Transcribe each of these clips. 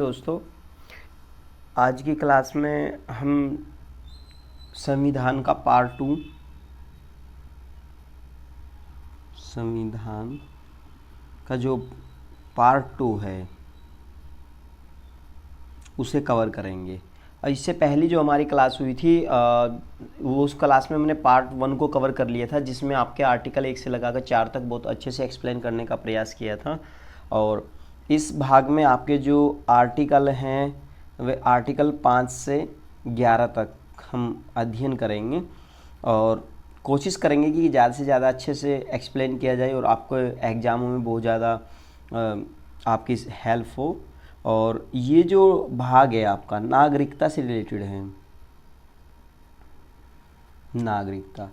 दोस्तों, आज की क्लास में हम संविधान का पार्ट 2 संविधान का जो पार्ट 2 है उसे कवर करेंगे। और इससे पहली जो हमारी क्लास हुई थी वो उस क्लास में हमने पार्ट 1 को कवर कर लिया था, जिसमें आपके आर्टिकल 1 से लगाकर 4 तक बहुत अच्छे से एक्सप्लेन करने का प्रयास किया था। और इस भाग में आपके जो आर्टिकल हैं वे आर्टिकल 5 से 11 तक हम अध्ययन करेंगे और कोशिश करेंगे कि ज़्यादा से ज़्यादा अच्छे से एक्सप्लेन किया जाए और आपको एग्ज़ामों में बहुत ज़्यादा आपकी हेल्प हो। और ये जो भाग है आपका नागरिकता से रिलेटेड है। नागरिकता,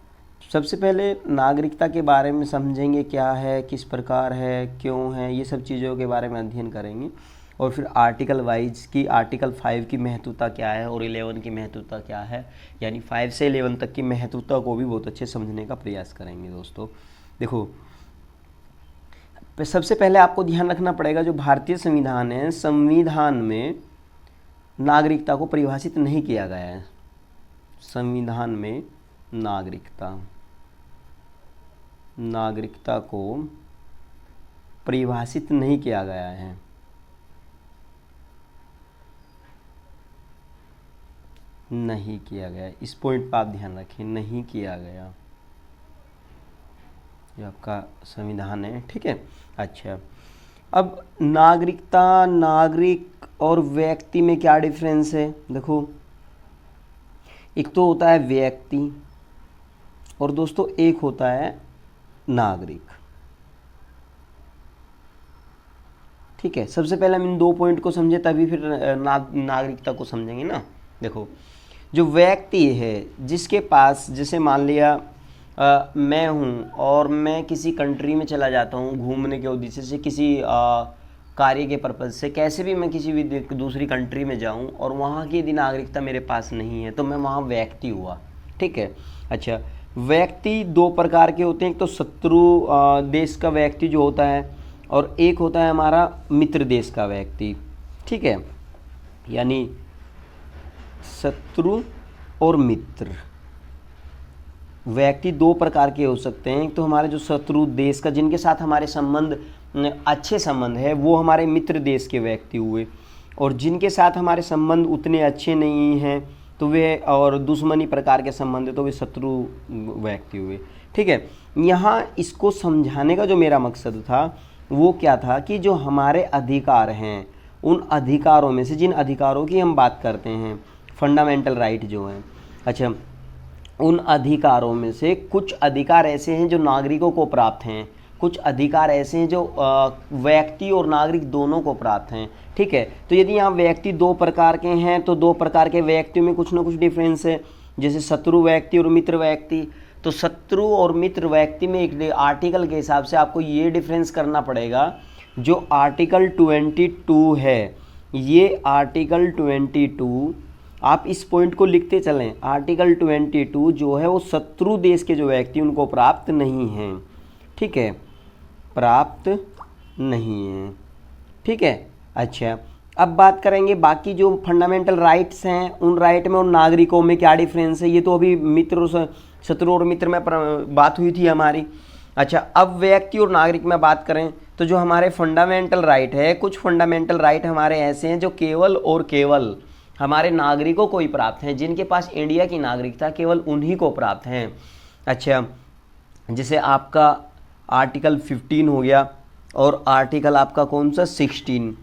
सबसे पहले नागरिकता के बारे में समझेंगे, क्या है, किस प्रकार है, क्यों है, ये सब चीज़ों के बारे में अध्ययन करेंगे। और फिर आर्टिकल वाइज की आर्टिकल 5 की महत्वता क्या है और 11 की महत्वता क्या है, यानी 5 से 11 तक की महत्वता को भी बहुत अच्छे समझने का प्रयास करेंगे। दोस्तों देखो, सबसे पहले आपको ध्यान रखना पड़ेगा, जो भारतीय संविधान है, संविधान में नागरिकता को परिभाषित नहीं किया गया है। संविधान में नागरिकता को परिभाषित नहीं किया गया है। नहीं किया गया, इस पॉइंट पर आप ध्यान रखें, नहीं किया गया। ये आपका संविधान है, ठीक है। अच्छा, अब नागरिकता, नागरिक और व्यक्ति में क्या डिफरेंस है? देखो, एक तो होता है व्यक्ति और दोस्तों एक होता है नागरिक, ठीक है। सबसे पहले हम इन दो पॉइंट को समझे, तभी फिर नागरिकता को समझेंगे ना। देखो, जो व्यक्ति है जिसके पास, जैसे मान लिया मैं हूँ और मैं किसी कंट्री में चला जाता हूँ घूमने के उद्देश्य से, किसी कार्य के पर्पज़ से, कैसे भी मैं किसी भी दूसरी कंट्री में जाऊँ और वहाँ की यदि नागरिकता मेरे पास नहीं है तो मैं वहाँ व्यक्ति हुआ, ठीक है। अच्छा, व्यक्ति दो प्रकार के होते हैं, एक तो शत्रु देश का व्यक्ति जो होता है और एक होता है हमारा मित्र देश का व्यक्ति, ठीक है। यानी शत्रु और मित्र व्यक्ति दो प्रकार के हो सकते हैं। एक तो हमारे जो शत्रु देश का, जिनके साथ हमारे संबंध अच्छे संबंध है, वो हमारे मित्र देश के व्यक्ति हुए, और जिनके साथ हमारे संबंध उतने अच्छे नहीं हैं तो वे, और दुश्मनी प्रकार के संबंध है तो वे शत्रु व्यक्ति हुए, ठीक है। यहाँ इसको समझाने का जो मेरा मकसद था वो क्या था कि जो हमारे अधिकार हैं, उन अधिकारों में से, जिन अधिकारों की हम बात करते हैं, फंडामेंटल राइट जो हैं, अच्छा, उन अधिकारों में से कुछ अधिकार ऐसे हैं जो नागरिकों को प्राप्त हैं, कुछ अधिकार ऐसे हैं जो व्यक्ति और नागरिक दोनों को प्राप्त हैं, ठीक है। तो यदि यहाँ व्यक्ति दो प्रकार के हैं तो दो प्रकार के व्यक्तियों में कुछ ना कुछ डिफरेंस है, जैसे शत्रु व्यक्ति और मित्र व्यक्ति। तो शत्रु और मित्र व्यक्ति में एक आर्टिकल के हिसाब से आपको ये डिफरेंस करना पड़ेगा। जो आर्टिकल 22 है, ये आर्टिकल 22, आप इस पॉइंट को लिखते चलें, आर्टिकल 22 जो है वो शत्रु देश के जो व्यक्ति उनको प्राप्त नहीं है, ठीक है, प्राप्त नहीं है, ठीक है। अच्छा, अब बात करेंगे बाकी जो फंडामेंटल राइट्स हैं, उन राइट में और नागरिकों में क्या डिफरेंस है। ये तो अभी मित्र और शत्रु और मित्र में बात हुई थी हमारी। अच्छा, अब व्यक्ति और नागरिक में बात करें तो जो हमारे फंडामेंटल राइट है, कुछ फंडामेंटल राइट हमारे ऐसे हैं जो केवल और केवल हमारे नागरिकों को ही प्राप्त हैं, जिनके पास इंडिया की नागरिकता केवल उन्हीं को प्राप्त हैं। अच्छा, जैसे आपका आर्टिकल 15 हो गया और आर्टिकल आपका कौन सा, 16,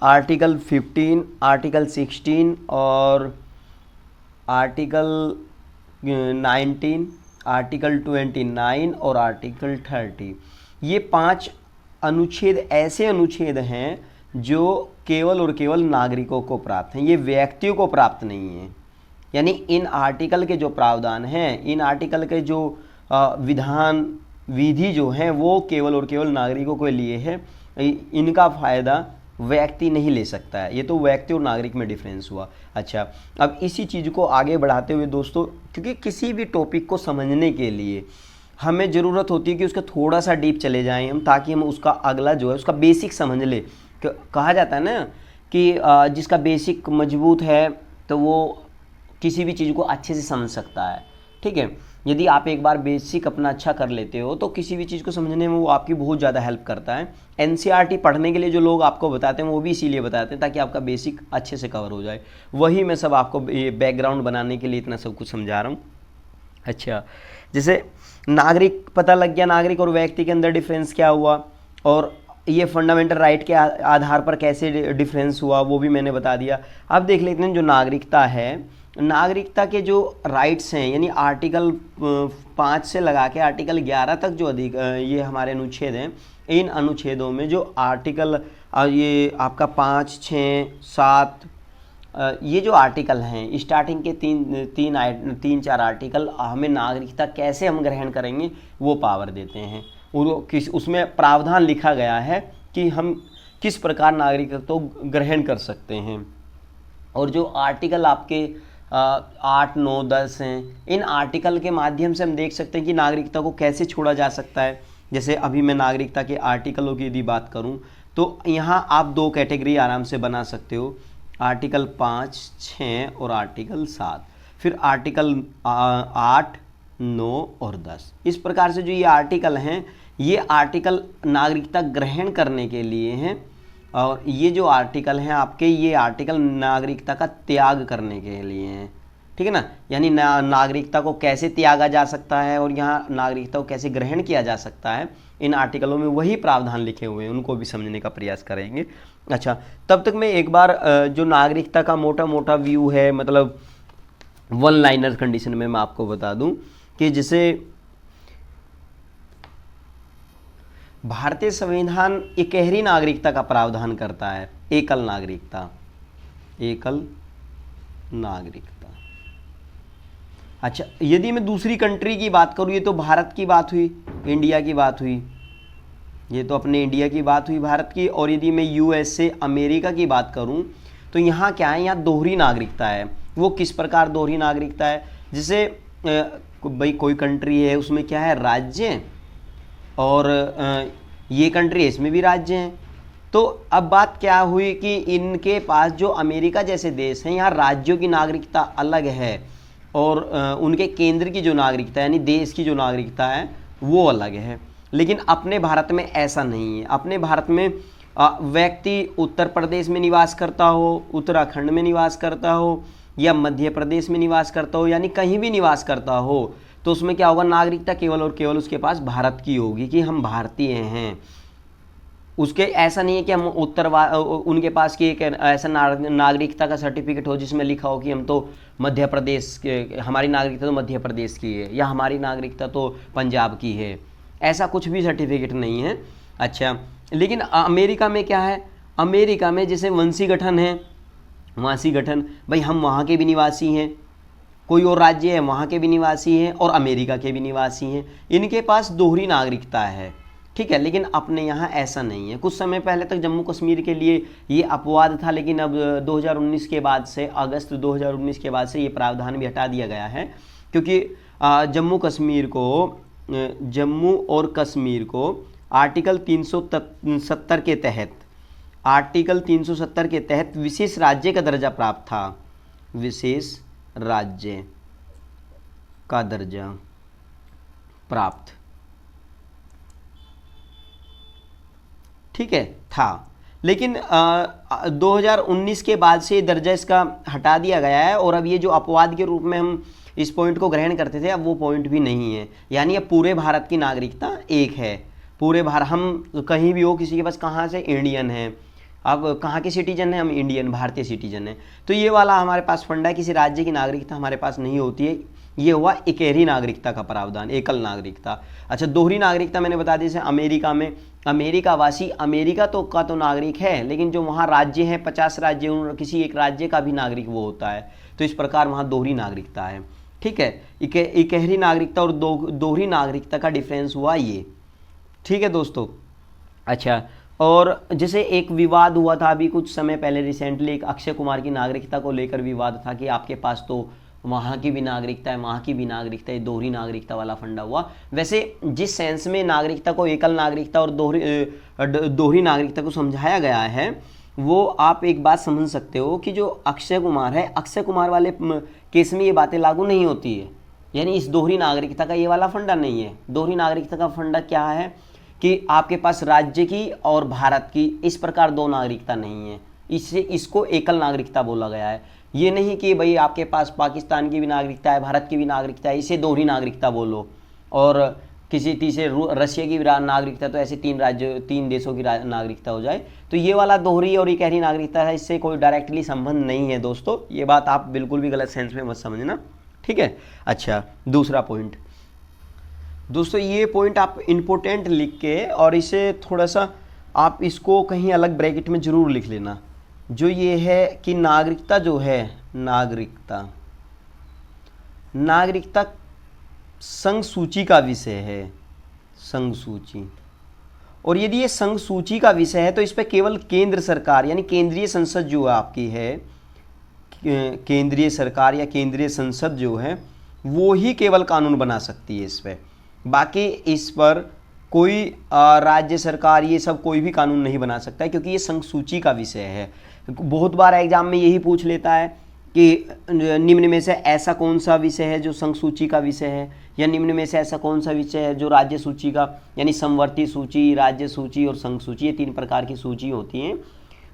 आर्टिकल 15, आर्टिकल 16 और आर्टिकल 19, आर्टिकल 29 और आर्टिकल 30। ये 5 अनुच्छेद ऐसे अनुच्छेद हैं जो केवल और केवल नागरिकों को प्राप्त हैं, ये व्यक्तियों को प्राप्त नहीं है। यानी इन आर्टिकल के जो प्रावधान हैं, इन आर्टिकल के जो विधान विधि जो हैं वो केवल और केवल नागरिकों के लिए है, इनका फ़ायदा व्यक्ति नहीं ले सकता है। ये तो व्यक्ति और नागरिक में डिफरेंस हुआ। अच्छा, अब इसी चीज़ को आगे बढ़ाते हुए दोस्तों, क्योंकि किसी भी टॉपिक को समझने के लिए हमें ज़रूरत होती है कि उसका थोड़ा सा डीप चले जाएं हम, ताकि हम उसका अगला जो है उसका बेसिक समझ ले। कहा जाता है ना कि जिसका बेसिक मजबूत है तो वो किसी भी चीज़ को अच्छे से समझ सकता है। ठीक है, यदि आप एक बार बेसिक अपना अच्छा कर लेते हो तो किसी भी चीज़ को समझने में वो आपकी बहुत ज़्यादा हेल्प करता है। एनसीईआरटी पढ़ने के लिए जो लोग आपको बताते हैं वो भी इसीलिए बताते हैं ताकि आपका बेसिक अच्छे से कवर हो जाए। वही मैं सब आपको ये बैकग्राउंड बनाने के लिए इतना सब कुछ समझा रहा हूँ। अच्छा, जैसे नागरिक पता लग गया, नागरिक और व्यक्ति के अंदर डिफरेंस क्या हुआ और ये फंडामेंटल राइट के आधार पर कैसे डिफरेंस हुआ वो भी मैंने बता दिया। अब देख लेते हैं जो नागरिकता है, नागरिकता के जो राइट्स हैं यानी आर्टिकल 5 से लगा के आर्टिकल 11 तक जो ये हमारे अनुच्छेद हैं, इन अनुच्छेदों में जो आर्टिकल ये आपका 5, 6, 7 ये जो आर्टिकल हैं, स्टार्टिंग के तीन चार आर्टिकल हमें नागरिकता कैसे हम ग्रहण करेंगे वो पावर देते हैं। उसमें प्रावधान लिखा गया है कि हम किस प्रकार नागरिकता को ग्रहण कर सकते हैं। और जो आर्टिकल आपके 8, 9, 10 हैं, इन आर्टिकल के माध्यम से हम देख सकते हैं कि नागरिकता को कैसे छोड़ा जा सकता है। जैसे अभी मैं नागरिकता के आर्टिकलों की यदि बात करूं तो यहाँ आप 2 कैटेगरी आराम से बना सकते हो, आर्टिकल 5, 6 और आर्टिकल 7, फिर आर्टिकल 8, 9 और 10। इस प्रकार से जो ये आर्टिकल हैं, ये आर्टिकल नागरिकता ग्रहण करने के लिए हैं और ये जो आर्टिकल हैं आपके, ये आर्टिकल नागरिकता का त्याग करने के लिए हैं। ठीक है ना, यानी नागरिकता को कैसे त्यागा जा सकता है और यहाँ नागरिकता को कैसे ग्रहण किया जा सकता है, इन आर्टिकलों में वही प्रावधान लिखे हुए हैं, उनको भी समझने का प्रयास करेंगे। अच्छा, तब तक मैं एक बार जो नागरिकता का मोटा मोटा व्यू है, मतलब वन लाइनर कंडीशन में मैं आपको बता दूं कि जैसे भारतीय संविधान इकहरी नागरिकता का प्रावधान करता है, एकल नागरिकता, एकल नागरिकता। अच्छा, यदि मैं दूसरी कंट्री की बात करूँ, ये तो भारत की बात हुई, इंडिया की बात हुई, ये तो अपने इंडिया की बात हुई भारत की। और यदि मैं यूएसए अमेरिका की बात करूं तो यहाँ क्या है, यहाँ दोहरी नागरिकता है। वो किस प्रकार दोहरी नागरिकता है, जैसे भाई कोई कंट्री है उसमें क्या है, राज्य, और ये कंट्री है इसमें भी राज्य हैं। तो अब बात क्या हुई कि इनके पास जो अमेरिका जैसे देश हैं, यहाँ राज्यों की नागरिकता अलग है और उनके केंद्र की जो नागरिकता यानी देश की जो नागरिकता है वो अलग है। लेकिन अपने भारत में ऐसा नहीं है। अपने भारत में व्यक्ति उत्तर प्रदेश में निवास करता हो, उत्तराखंड में निवास करता हो या मध्य प्रदेश में निवास करता हो, यानी कहीं भी निवास करता हो, तो उसमें क्या होगा, नागरिकता केवल और केवल उसके पास भारत की होगी कि हम भारतीय हैं। उसके ऐसा नहीं है कि हम उनके पास की एक ऐसा नागरिकता का सर्टिफिकेट हो जिसमें लिखा हो कि हम तो मध्य प्रदेश के, हमारी नागरिकता तो मध्य प्रदेश की है या हमारी नागरिकता तो पंजाब की है, ऐसा कुछ भी सर्टिफिकेट नहीं है। अच्छा, लेकिन अमेरिका में क्या है, अमेरिका में जैसे वंशी गठन है, वासी गठन, भाई हम वहाँ के भी निवासी हैं, कोई और राज्य है वहाँ के भी निवासी हैं और अमेरिका के भी निवासी हैं, इनके पास दोहरी नागरिकता है। ठीक है, लेकिन अपने यहाँ ऐसा नहीं है। कुछ समय पहले तक जम्मू कश्मीर के लिए ये अपवाद था, लेकिन अब 2019 के बाद से, अगस्त 2019 के बाद से ये प्रावधान भी हटा दिया गया है, क्योंकि जम्मू और कश्मीर को आर्टिकल 370 के तहत, आर्टिकल 370 के तहत विशेष राज्य का दर्जा प्राप्त था, विशेष राज्य का दर्जा प्राप्त, ठीक है, था। लेकिन 2019 के बाद से दर्जा इसका हटा दिया गया है और अब ये जो अपवाद के रूप में हम इस पॉइंट को ग्रहण करते थे, अब वो पॉइंट भी नहीं है। यानी अब पूरे भारत की नागरिकता एक है, पूरे भारत, हम कहीं भी हो, किसी के पास कहाँ से इंडियन है, अब कहाँ के सिटीजन है, हम इंडियन भारतीय सिटीजन है। तो ये वाला हमारे पास फंडा, किसी राज्य की नागरिकता हमारे पास नहीं होती है। ये हुआ इकहरी नागरिकता का प्रावधान, एकल नागरिकता। अच्छा, दोहरी नागरिकता मैंने बता दी, जैसे अमेरिका में अमेरिका वासी, अमेरिका तो का तो नागरिक है, लेकिन जो वहाँ राज्य है, 50 राज्य, उन किसी एक राज्य का भी नागरिक वो होता है, तो इस प्रकार वहाँ दोहरी नागरिकता है। ठीक है, इकहरी नागरिकता और दोहरी नागरिकता का डिफरेंस हुआ ये। ठीक है दोस्तों। अच्छा, और जैसे एक विवाद हुआ था अभी कुछ समय पहले, रिसेंटली, एक अक्षय कुमार की नागरिकता को लेकर विवाद था कि आपके पास तो वहाँ की भी नागरिकता है, वहाँ की भी नागरिकता है, दोहरी नागरिकता वाला फंडा हुआ। वैसे जिस सेंस में नागरिकता को एकल नागरिकता और दोहरी नागरिकता को समझाया गया है, वो आप एक बात समझ सकते हो कि जो अक्षय कुमार है, अक्षय कुमार वाले केस में ये बातें लागू नहीं होती है। यानी इस दोहरी नागरिकता का ये वाला फंडा नहीं है। दोहरी नागरिकता का फंडा क्या है कि आपके पास राज्य की और भारत की इस प्रकार दो नागरिकता नहीं है, इससे इसको एकल नागरिकता बोला गया है। ये नहीं कि भाई आपके पास पाकिस्तान की भी नागरिकता है, भारत की भी नागरिकता है, इसे दोहरी नागरिकता बोलो, और किसी तीसरे रशिया की नागरिकता, तो ऐसे तीन देशों की नागरिकता हो जाए। तो ये वाला दोहरी और इकहरी नागरिकता है, इससे कोई डायरेक्टली संबंध नहीं है दोस्तों। ये बात आप बिल्कुल भी गलत सेंस में मत समझना, ठीक है। अच्छा, दूसरा पॉइंट दोस्तों, ये पॉइंट आप इम्पोर्टेंट लिख के और इसे थोड़ा सा आप इसको कहीं अलग ब्रैकेट में जरूर लिख लेना। जो ये है कि नागरिकता जो है, नागरिकता संघ सूची का विषय है, संघ सूची। और यदि ये संघ सूची का विषय है तो इस पर केवल केंद्र सरकार यानी केंद्रीय संसद जो आपकी है, केंद्रीय सरकार या केंद्रीय संसद जो है वो ही केवल कानून बना सकती है इस पर। बाकी इस पर कोई राज्य सरकार ये सब कोई भी कानून नहीं बना सकता है, क्योंकि ये संघ सूची का विषय है। बहुत बार एग्जाम में यही पूछ लेता है कि निम्न में से ऐसा कौन सा विषय है जो संघ सूची का विषय है, या निम्न में से ऐसा कौन सा विषय है जो राज्य सूची का, यानी समवर्ती सूची, राज्य सूची और संघ सूची, ये तीन प्रकार की सूची होती हैं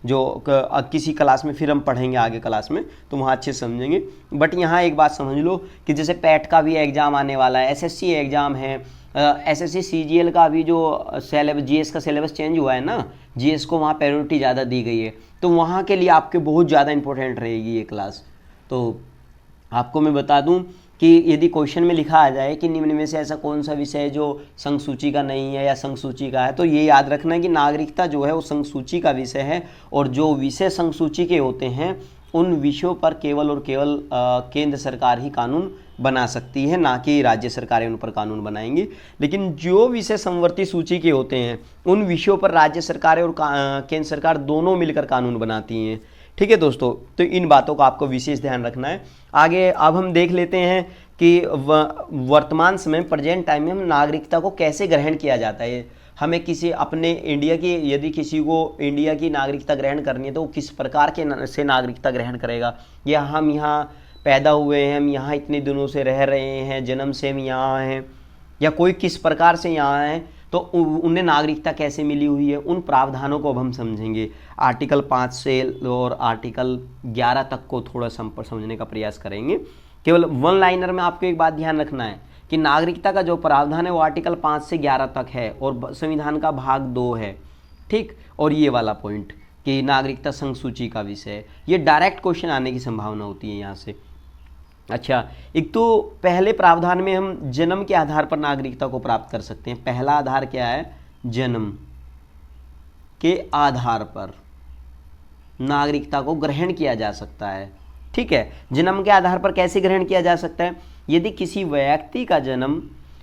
जो किसी क्लास में फिर हम पढ़ेंगे आगे क्लास में, तो वहाँ अच्छे समझेंगे। बट यहाँ एक बात समझ लो कि जैसे पैट का भी एग्ज़ाम आने वाला है, एसएससी एग्ज़ाम है, एसएससी सीजीएल का भी जो सिलेबस, जीएस का सिलेबस चेंज हुआ है ना, जीएस को वहाँ प्रायोरिटी ज़्यादा दी गई है, तो वहाँ के लिए आपके बहुत ज़्यादा इंपॉर्टेंट रहेगी ये क्लास। तो आपको मैं बता दूं कि यदि क्वेश्चन में लिखा आ जाए कि निम्न में से ऐसा कौन सा विषय है जो संघ सूची का नहीं है या संघ सूची का है, तो ये याद रखना है कि नागरिकता जो है वो संघ सूची का विषय है, और जो विषय संघ सूची के होते हैं उन विषयों पर केवल और केवल केंद्र सरकार ही कानून बना सकती है, ना कि राज्य सरकारें उन पर कानून बनाएंगी। लेकिन जो विषय समवर्ती सूची के होते हैं उन विषयों पर राज्य सरकारें और केंद्र सरकार दोनों मिलकर कानून बनाती हैं, ठीक है दोस्तों। तो इन बातों का आपको विशेष ध्यान रखना है। आगे अब हम देख लेते हैं कि वर्तमान समय प्रेजेंट टाइम में हम नागरिकता को कैसे ग्रहण किया जाता है। हमें किसी अपने इंडिया की, यदि किसी को इंडिया की नागरिकता ग्रहण करनी है तो वो किस प्रकार के से नागरिकता ग्रहण करेगा, या हम यहाँ पैदा हुए हैं, हम यहाँ इतने दिनों से रह रहे हैं, जन्म से हम यहाँ हैं, या कोई किस प्रकार से यहाँ है, तो उन्हें नागरिकता कैसे मिली हुई है, उन प्रावधानों को अब हम समझेंगे। आर्टिकल 5 से और आर्टिकल 11 तक को थोड़ा समझने का प्रयास करेंगे। केवल वन लाइनर में आपको एक बात ध्यान रखना है कि नागरिकता का जो प्रावधान है वो आर्टिकल 5 से 11 तक है और संविधान का भाग 2 है, ठीक। और ये वाला पॉइंट कि नागरिकता संघ सूची का विषय है, ये डायरेक्ट क्वेश्चन आने की संभावना होती है यहाँ से। अच्छा, एक तो पहले प्रावधान में हम जन्म के आधार पर नागरिकता को प्राप्त कर सकते हैं। पहला आधार क्या है, जन्म के आधार पर नागरिकता को ग्रहण किया जा सकता है, ठीक है। जन्म के आधार पर कैसे ग्रहण किया जा सकता है, यदि किसी व्यक्ति का जन्म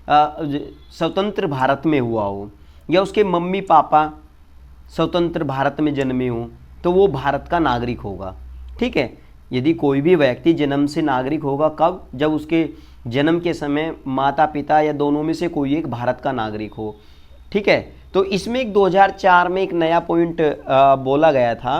स्वतंत्र भारत में हुआ हो या उसके मम्मी पापा स्वतंत्र भारत में जन्मे हो तो वो भारत का नागरिक होगा, ठीक है। यदि कोई भी व्यक्ति जन्म से नागरिक होगा, कब, जब उसके जन्म के समय माता पिता या दोनों में से कोई एक भारत का नागरिक हो, ठीक है। तो इसमें एक 2004 में एक नया पॉइंट बोला गया था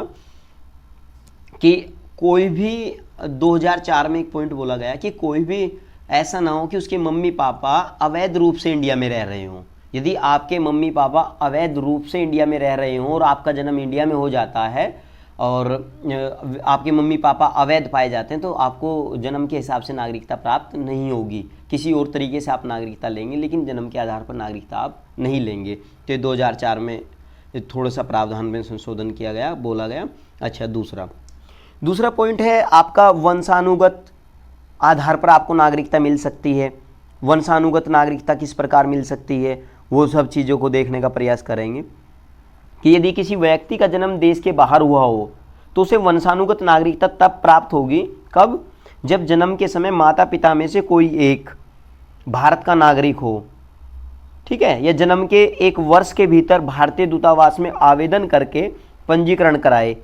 कि कोई भी 2004 में एक पॉइंट बोला गया कि कोई भी ऐसा ना हो कि उसके मम्मी पापा अवैध रूप से इंडिया में रह रहे हों। यदि आपके मम्मी पापा अवैध रूप से इंडिया में रह रहे हों और आपका जन्म इंडिया में हो जाता है और आपके मम्मी पापा अवैध पाए जाते हैं, तो आपको जन्म के हिसाब से नागरिकता प्राप्त नहीं होगी। किसी और तरीके से आप नागरिकता लेंगे, लेकिन जन्म के आधार पर नागरिकता आप नहीं लेंगे। तो 2004 में थोड़ा सा प्रावधान में संशोधन किया गया, बोला गया। अच्छा, दूसरा पॉइंट है आपका वंशानुगत आधार पर आपको नागरिकता मिल सकती है। वंशानुगत नागरिकता किस प्रकार मिल सकती है, वो सब चीज़ों को देखने का प्रयास करेंगे कि यदि किसी व्यक्ति का जन्म देश के बाहर हुआ हो तो उसे वंशानुगत नागरिकता तब प्राप्त होगी, कब, जब जन्म के समय माता पिता में से कोई एक भारत का नागरिक हो, ठीक है, या जन्म के 1 वर्ष के भीतर भारतीय दूतावास में आवेदन करके पंजीकरण कराए।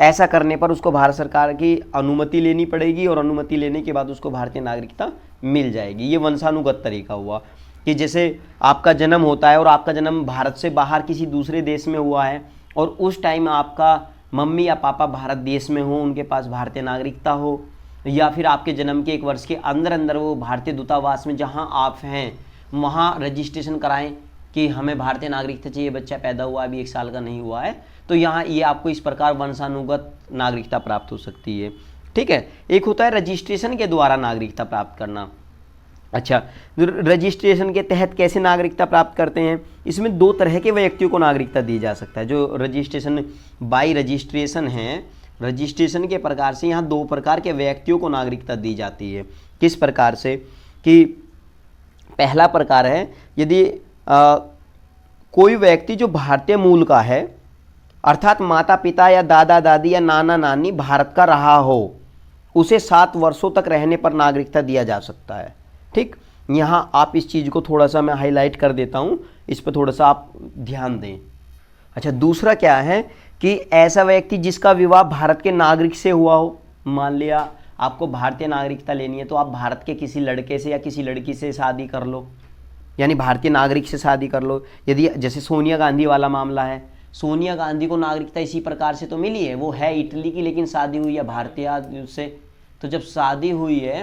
ऐसा करने पर उसको भारत सरकार की अनुमति लेनी पड़ेगी और अनुमति लेने के बाद उसको भारतीय नागरिकता मिल जाएगी। ये वंशानुगत तरीका हुआ कि जैसे आपका जन्म होता है और आपका जन्म भारत से बाहर किसी दूसरे देश में हुआ है और उस टाइम आपका मम्मी या पापा भारत देश में हो, उनके पास भारतीय नागरिकता हो, या फिर आपके जन्म के 1 वर्ष के अंदर अंदर वो भारतीय दूतावास में जहां आप हैं वहां रजिस्ट्रेशन कराएं कि हमें भारतीय नागरिकता चाहिए, बच्चा पैदा हुआ अभी 1 साल का नहीं हुआ है, तो यहाँ ये आपको इस प्रकार वंशानुगत नागरिकता प्राप्त हो सकती है। ठीक है, एक होता है रजिस्ट्रेशन के द्वारा नागरिकता प्राप्त करना। अच्छा, रजिस्ट्रेशन के तहत कैसे नागरिकता प्राप्त करते हैं? इसमें 2 तरह के व्यक्तियों को नागरिकता दी जा सकता है। जो रजिस्ट्रेशन बाई रजिस्ट्रेशन है, रजिस्ट्रेशन के प्रकार से यहाँ 2 प्रकार के व्यक्तियों को नागरिकता दी जाती है। किस प्रकार से कि पहला प्रकार है, यदि कोई व्यक्ति जो भारतीय मूल का है, अर्थात माता पिता या दादा दादी या नाना नानी भारत का रहा हो, उसे 7 वर्षों तक रहने पर नागरिकता दिया जा सकता है। ठीक, यहाँ आप इस चीज़ को थोड़ा सा मैं हाईलाइट कर देता हूँ, इस पर थोड़ा सा आप ध्यान दें। अच्छा, दूसरा क्या है कि ऐसा व्यक्ति जिसका विवाह भारत के नागरिक से हुआ हो। मान लिया आपको भारतीय नागरिकता लेनी है तो आप भारत के किसी लड़के से या किसी लड़की से शादी कर लो, यानी भारतीय नागरिक से शादी कर लो। यदि जैसे सोनिया गांधी वाला मामला है, सोनिया गांधी को नागरिकता इसी प्रकार से तो मिली है, वो है इटली की लेकिन शादी हुई है भारतीय से, तो जब शादी हुई है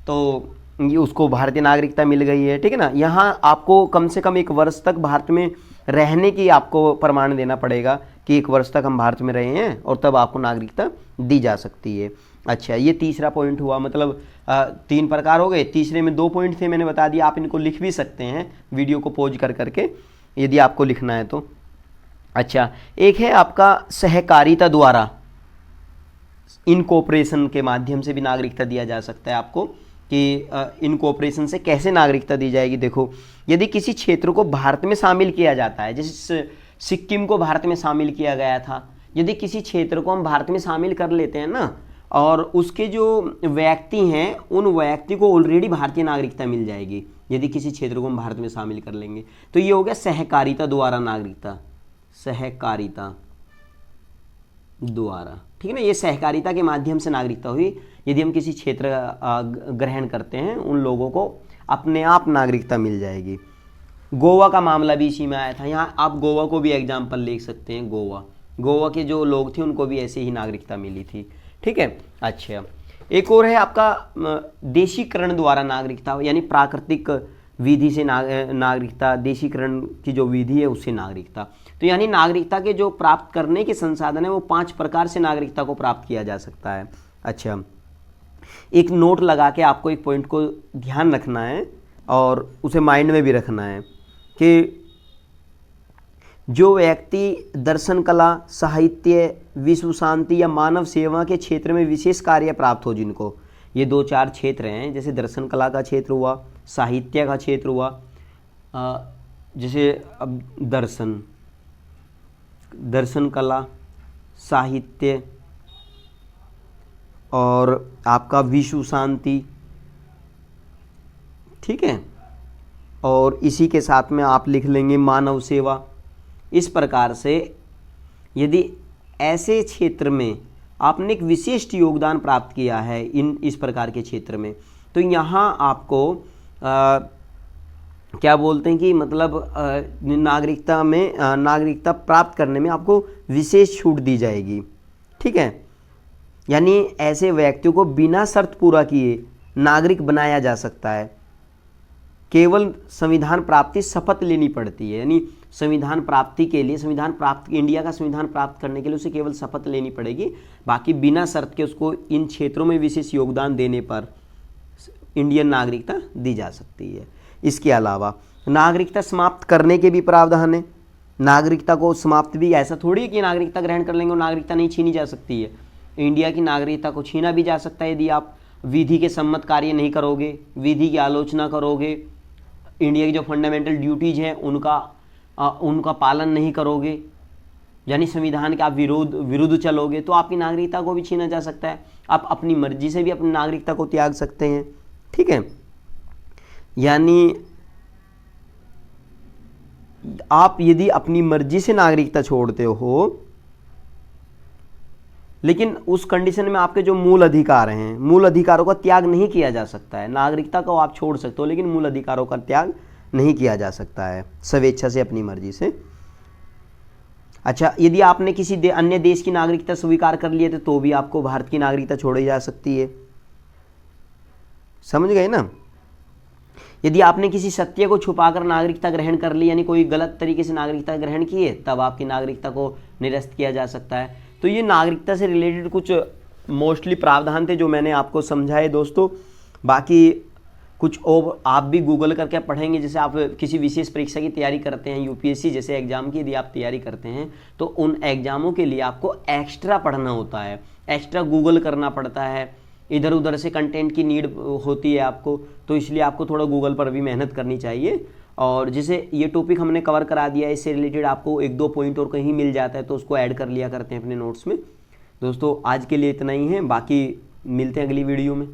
तो ये उसको भारतीय नागरिकता मिल गई है। ठीक है ना, यहाँ आपको कम से कम 1 वर्ष तक भारत में रहने की आपको प्रमाण देना पड़ेगा कि 1 वर्ष तक हम भारत में रहे हैं, और तब आपको नागरिकता दी जा सकती है। अच्छा, ये तीसरा पॉइंट हुआ, मतलब 3 प्रकार हो गए। तीसरे में 2 पॉइंट थे, मैंने बता दिया, आप इनको लिख भी सकते हैं वीडियो को पॉज कर करके यदि आपको लिखना है तो। अच्छा, एक है आपका सहकारिता द्वारा, इनकॉर्पोरेशन के माध्यम से भी नागरिकता दिया जा सकता है आपको। कि इनकॉर्पोरेशन से कैसे नागरिकता दी जाएगी? देखो, यदि किसी क्षेत्र को भारत में शामिल किया जाता है, जैसे सिक्किम को भारत में शामिल किया गया था, यदि किसी क्षेत्र को हम भारत में शामिल कर लेते हैं ना, और उसके जो व्यक्ति हैं उन व्यक्ति को ऑलरेडी भारतीय नागरिकता मिल जाएगी यदि किसी क्षेत्र को हम भारत में शामिल कर लेंगे। तो ये हो गया सहकारिता द्वारा नागरिकता, सहकारिता द्वारा। ठीक है ना, ये सहकारिता के माध्यम से नागरिकता हुई। यदि हम किसी क्षेत्र ग्रहण करते हैं उन लोगों को अपने आप नागरिकता मिल जाएगी। गोवा का मामला भी इसी में आया था। यहाँ आप गोवा को भी एग्जाम्पल ले सकते हैं। गोवा के जो लोग थे उनको भी ऐसे ही नागरिकता मिली थी। ठीक है। अच्छा, एक और है आपका देशीकरण द्वारा नागरिकता, यानी प्राकृतिक विधि से नागरिकता, देशीकरण की जो विधि है उससे नागरिकता। तो यानी नागरिकता के जो प्राप्त करने के संसाधन है वो 5 प्रकार से नागरिकता को प्राप्त किया जा सकता है। अच्छा, एक नोट लगा के आपको एक पॉइंट को ध्यान रखना है और उसे माइंड में भी रखना है कि जो व्यक्ति दर्शन कला, साहित्य, विश्व शांति या मानव सेवा के क्षेत्र में विशेष कार्य प्राप्त हो, जिनको ये 2-4 क्षेत्र हैं, जैसे दर्शन कला का क्षेत्र हुआ, साहित्य का क्षेत्र हुआ, जैसे अब दर्शन कला, साहित्य और आपका विश्व शांति। ठीक है, और इसी के साथ में आप लिख लेंगे मानव सेवा। इस प्रकार से यदि ऐसे क्षेत्र में आपने एक विशिष्ट योगदान प्राप्त किया है इस प्रकार के क्षेत्र में, तो यहाँ आपको क्या बोलते हैं कि मतलब नागरिकता प्राप्त करने में आपको विशेष छूट दी जाएगी। ठीक है, यानी ऐसे व्यक्तियों को बिना शर्त पूरा किए नागरिक बनाया जा सकता है। केवल संविधान प्राप्ति शपथ लेनी पड़ती है, यानी संविधान प्राप्ति के लिए, इंडिया का संविधान प्राप्त करने के लिए उसे केवल शपथ लेनी पड़ेगी। बाकी बिना शर्त के उसको इन क्षेत्रों में विशेष योगदान देने पर इंडियन नागरिकता दी जा सकती है। इसके अलावा नागरिकता समाप्त करने के भी प्रावधान है। नागरिकता को समाप्त भी, ऐसा थोड़ी है कि नागरिकता ग्रहण कर लेंगे और नागरिकता नहीं छीनी जा सकती है। इंडिया की नागरिकता को छीना भी जा सकता है यदि आप विधि के सम्मत कार्य नहीं करोगे, विधि की आलोचना करोगे, इंडिया की जो फंडामेंटल ड्यूटीज हैं उनका पालन नहीं करोगे, यानी संविधान के आप विरुद्ध चलोगे, तो आपकी नागरिकता को भी छीना जा सकता है। आप अपनी मर्जी से भी अपनी नागरिकता को त्याग सकते हैं। ठीक है, यानी आप यदि अपनी मर्जी से नागरिकता छोड़ते हो, लेकिन उस कंडीशन में आपके जो मूल अधिकार हैं, मूल अधिकारों का त्याग नहीं किया जा सकता है। नागरिकता को आप छोड़ सकते हो लेकिन मूल अधिकारों का त्याग नहीं किया जा सकता है स्वेच्छा से, अपनी मर्जी से। अच्छा, यदि आपने किसी अन्य देश की नागरिकता स्वीकार कर ली है तो भी आपको भारत की नागरिकता छोड़ी जा सकती है। समझ गए ना। यदि आपने किसी सत्य को छुपाकर नागरिकता ग्रहण कर ली, यानी कोई गलत तरीके से नागरिकता ग्रहण की है, तब आपकी नागरिकता को निरस्त किया जा सकता है। तो ये नागरिकता से रिलेटेड कुछ मोस्टली प्रावधान थे जो मैंने आपको समझाए दोस्तों। बाकी कुछ और आप भी गूगल करके पढ़ेंगे, जैसे आप किसी विशेष परीक्षा की तैयारी करते हैं, यूपीएससी जैसे एग्जाम की यदि आप तैयारी करते हैं तो उन एग्जामों के लिए आपको एक्स्ट्रा पढ़ना होता है, एक्स्ट्रा गूगल करना पड़ता है, इधर उधर से कंटेंट की नीड होती है आपको, तो इसलिए आपको थोड़ा गूगल पर भी मेहनत करनी चाहिए। और जैसे ये टॉपिक हमने कवर करा दिया है, इससे रिलेटेड आपको 1-2 पॉइंट और कहीं मिल जाता है तो उसको ऐड कर लिया करते हैं अपने नोट्स में। दोस्तों आज के लिए इतना ही है, बाकी मिलते हैं अगली वीडियो में।